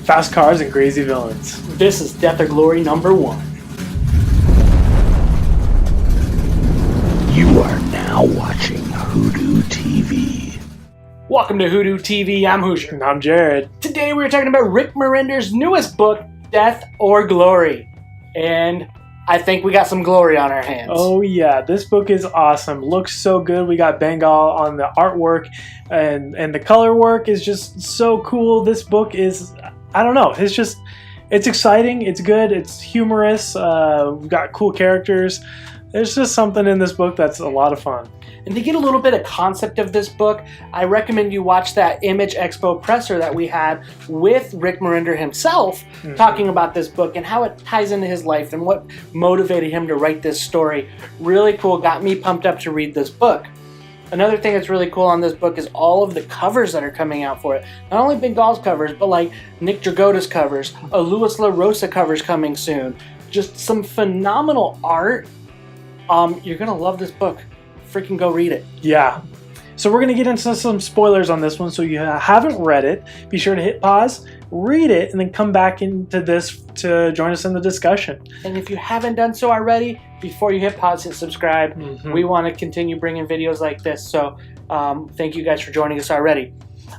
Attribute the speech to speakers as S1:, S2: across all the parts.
S1: fast cars and crazy villains.
S2: This is Death or Glory number 1.
S3: You are now watching WhoDooTV.
S2: Welcome to WhoDooTV. I'm Hoosier.
S1: And I'm Jared.
S2: Today we're talking about Rick Remender's newest book, Death or Glory. And I think we got some glory on our hands.
S1: Oh yeah, this book is awesome. Looks so good. We got Bengal on the artwork, and the color work is just so cool. This book is, I don't know, it's exciting, it's good, it's humorous, we've got cool characters. There's just something in this book that's a lot of fun.
S2: And to get a little bit of concept of this book, I recommend you watch that Image Expo presser that we had with Rick Remender himself, talking about this book and how it ties into his life and what motivated him to write this story. Really cool, got me pumped up to read this book. Another thing that's really cool on this book is all of the covers that are coming out for it. Not only Bengal's covers, but like Nick Dragotta's covers, a Louis LaRosa covers coming soon. Just some phenomenal art. You're gonna love this book. Freaking go read it.
S1: Yeah. So we're gonna get into some spoilers on this one, so you haven't read it, be sure to hit pause, read it, and then come back into this to join us in the discussion.
S2: And if you haven't done so already, before you hit pause, hit subscribe. We want to continue bringing videos like this, so thank you guys for joining us already.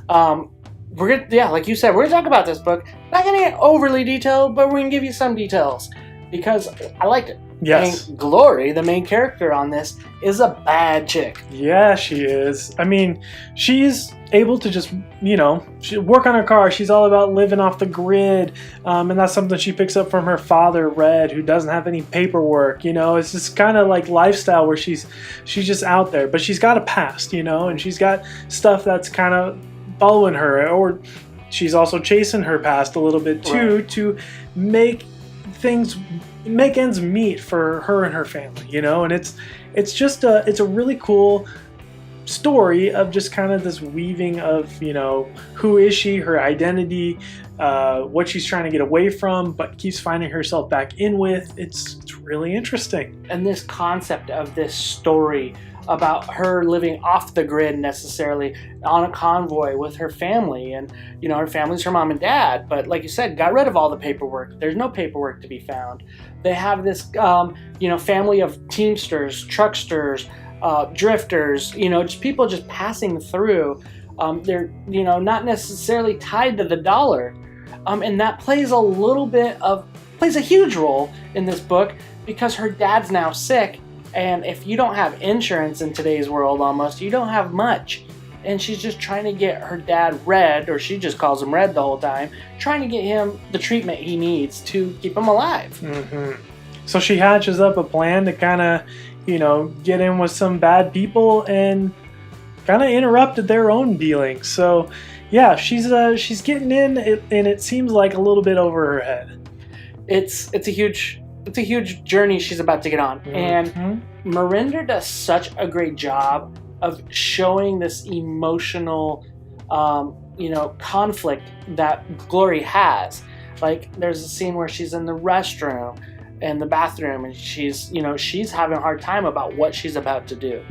S2: We're gonna, like you said, we're gonna talk about this book. Not gonna get overly detailed, but we're gonna give you some details because I liked it.
S1: Yes.
S2: And Glory, the main character on this, is a bad chick.
S1: Yeah, she is. I mean, she's able to just, work on her car. She's all about living off the grid. And that's something she picks up from her father, Red, who doesn't have any paperwork. It's this kind of like lifestyle where she's just out there. But she's got a past, and she's got stuff that's kind of following her. Or she's also chasing her past a little bit too, right, to make ends meet for her and her family, and it's just it's a really cool story of just kind of this weaving of who is she, her identity, what she's trying to get away from but keeps finding herself back in with. It's really interesting.
S2: And this concept of this story about her living off the grid necessarily on a convoy with her family, and her family's her mom and dad, but like you said, got rid of all the paperwork. There's no paperwork to be found. They have this family of teamsters, trucksters, drifters, just people just passing through. They're not necessarily tied to the dollar, and that plays a huge role in this book because her dad's now sick. And if you don't have insurance in today's world, almost, you don't have much. And she's just trying to get her dad Red, or she just calls him Red the whole time, trying to get him the treatment he needs to keep him alive.
S1: So she hatches up a plan to kind of, get in with some bad people and kind of interrupted their own dealings. So, yeah, she's getting in, and it seems like a little bit over her head.
S2: It's a huge journey she's about to get on. And Remender does such a great job of showing this emotional, conflict that Glory has. Like, there's a scene where she's in the restroom, in the bathroom, and she's having a hard time about what she's about to do.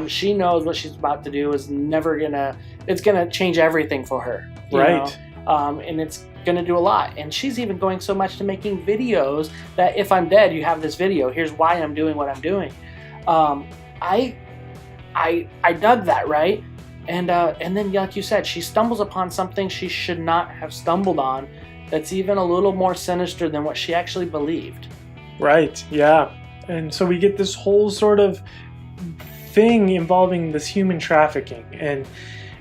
S2: She knows what she's about to do is it's gonna change everything for her.
S1: Right.
S2: And it's gonna do a lot, and she's even going so much to making videos that if I'm dead, you have this video, here's why I'm doing what I'm doing. I dug that, right? And then, like you said, she stumbles upon something she should not have stumbled on, that's even a little more sinister than what she actually believed.
S1: Right, yeah. And so we get this whole sort of thing involving this human trafficking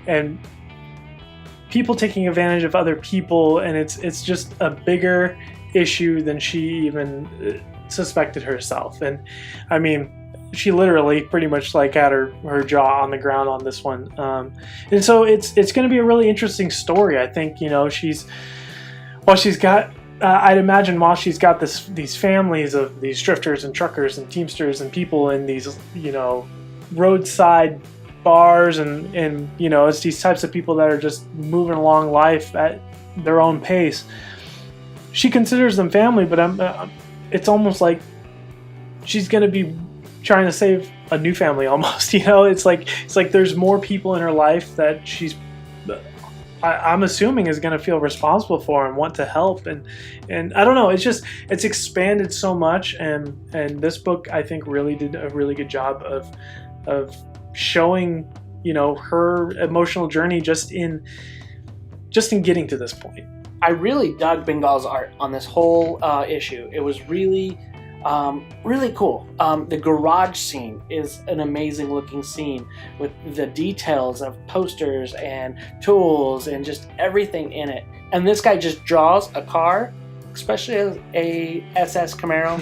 S1: and people taking advantage of other people, and it's just a bigger issue than she even suspected herself. And I mean, she literally pretty much like had her jaw on the ground on this one. And so it's going to be a really interesting story. I think I'd imagine while she's got these families of these drifters and truckers and teamsters and people in these roadside bars and it's these types of people that are just moving along life at their own pace. She considers them family, but it's almost like she's gonna be trying to save a new family almost. It's like there's more people in her life that she's I'm assuming is going to feel responsible for and want to help, and I don't know, it's expanded so much, and this book I think really did a really good job of showing, you know, her emotional journey just in getting to this point.
S2: I really dug Bengal's art on this whole issue. It was really really cool. The garage scene is an amazing looking scene with the details of posters and tools and just everything in it. And this guy just draws a car, especially a SS Camaro,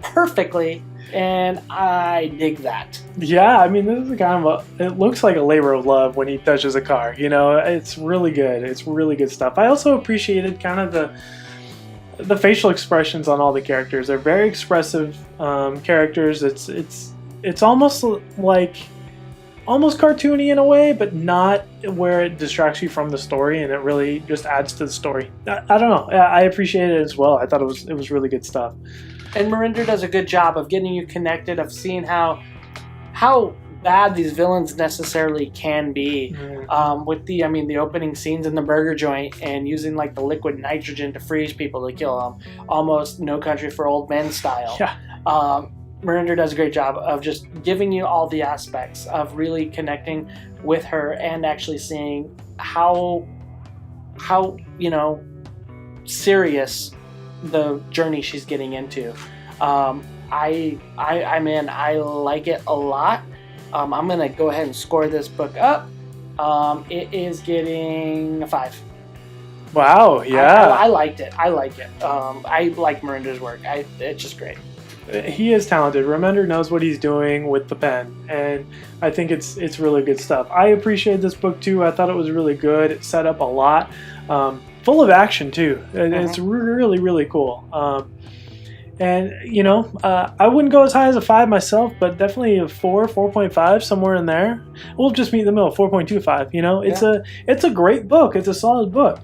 S2: perfectly, and I dig that.
S1: Yeah, I mean, this is kind of it looks like a labor of love when he touches a car, you know. It's really good. It's really good stuff. I also appreciated kind of the facial expressions on all the characters. They're very expressive characters. It's almost like almost cartoony in a way, but not where it distracts you from the story, and it really just adds to the story. I don't know. I appreciate it as well. I thought it was really good stuff.
S2: And Remender does a good job of getting you connected, of seeing how bad these villains necessarily can be. With the opening scenes in the burger joint and using like the liquid nitrogen to freeze people to kill them, almost No Country for Old Men style.
S1: Yeah.
S2: Remender does a great job of just giving you all the aspects of really connecting with her and actually seeing how you know, serious the journey she's getting into. I like it a lot. I'm gonna go ahead and score this book up. It is getting a 5.
S1: Wow, yeah.
S2: I liked it. I like it. I like Miranda's work. It's just great.
S1: He is talented. Remender knows what he's doing with the pen, and I think it's really good stuff. I appreciate this book too. I thought it was really good. It set up a lot. Full of action too. It's really, really cool. And you know, I wouldn't go as high as a 5 myself, but definitely a 4.5, somewhere in there. We'll just meet in the middle, 4.25. You know, it's a great book. It's a solid book.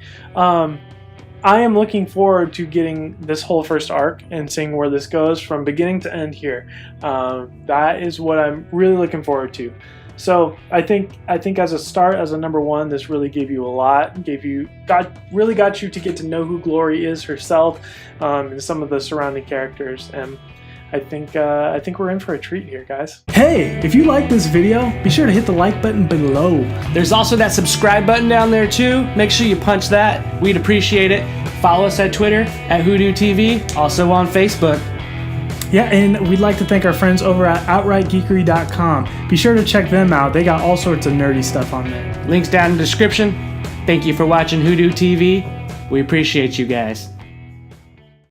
S1: I am looking forward to getting this whole first arc and seeing where this goes from beginning to end here. That is what I'm really looking forward to. So I think as a start, as a number 1, this really gave you a lot. Really got you to get to know who Glory is herself, and some of the surrounding characters. And I think we're in for a treat here, guys. Hey, if you like this video, be sure to hit the like button below.
S2: There's also that subscribe button down there too. Make sure you punch that. We'd appreciate it. Follow us at Twitter at WhoDooTV, also on Facebook.
S1: Yeah, and we'd like to thank our friends over at OutrightGeekery.com. Be sure to check them out. They got all sorts of nerdy stuff on there.
S2: Links down in the description. Thank you for watching WhoDooTV. We appreciate you guys.